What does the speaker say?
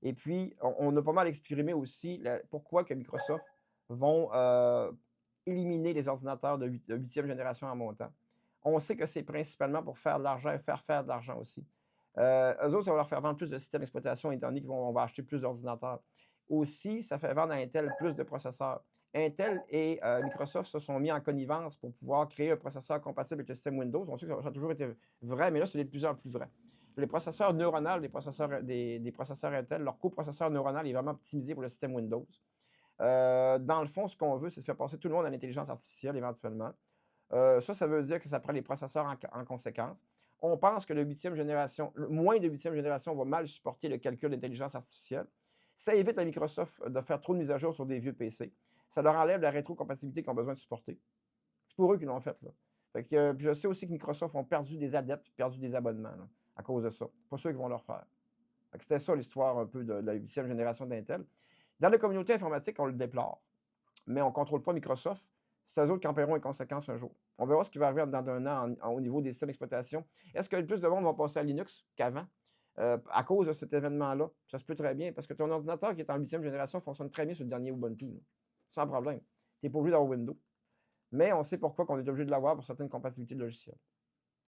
Et puis, on a pas mal exprimé aussi pourquoi que Microsoft vont éliminer les ordinateurs de 8e génération en montant. On sait que c'est principalement pour faire de l'argent et faire de l'argent aussi. Eux autres, ça va leur faire vendre plus de systèmes d'exploitation étant donné qu'on va acheter plus d'ordinateurs. Aussi, ça fait vendre à Intel plus de processeurs. Intel et Microsoft se sont mis en connivence pour pouvoir créer un processeur compatible avec le système Windows. On sait que ça a toujours été vrai, mais là, c'est de plus en plus vrai. Les processeurs neuronaux des processeurs Intel, leur coprocesseur neuronal est vraiment optimisé pour le système Windows. Dans le fond, ce qu'on veut, c'est de faire passer tout le monde à l'intelligence artificielle éventuellement. Ça veut dire que ça prend les processeurs en conséquence. On pense que moins de 8e génération va mal supporter le calcul d'intelligence artificielle. Ça évite à Microsoft de faire trop de mises à jour sur des vieux PC. Ça leur enlève la rétrocompatibilité qu'ils ont besoin de supporter. C'est pour eux qu'ils l'ont fait, là. Fait que, puis je sais aussi que Microsoft ont perdu des adeptes, perdu des abonnements là, à cause de ça. Pas sûr qu'ils vont le refaire. Fait que c'était ça l'histoire un peu de la 8e génération d'Intel. Dans la communauté informatique, on le déplore, mais on ne contrôle pas Microsoft. C'est eux autres qui en paieront les conséquences un jour. On verra ce qui va arriver dans un an au niveau des systèmes d'exploitation. Est-ce que plus de monde va passer à Linux qu'avant à cause de cet événement-là? Ça se peut très bien, parce que ton ordinateur qui est en 8e génération fonctionne très bien sur le dernier Ubuntu, là, sans problème. Tu n'es pas obligé d'avoir Windows. Mais on sait pourquoi on est obligé de l'avoir pour certaines compatibilités de logiciels.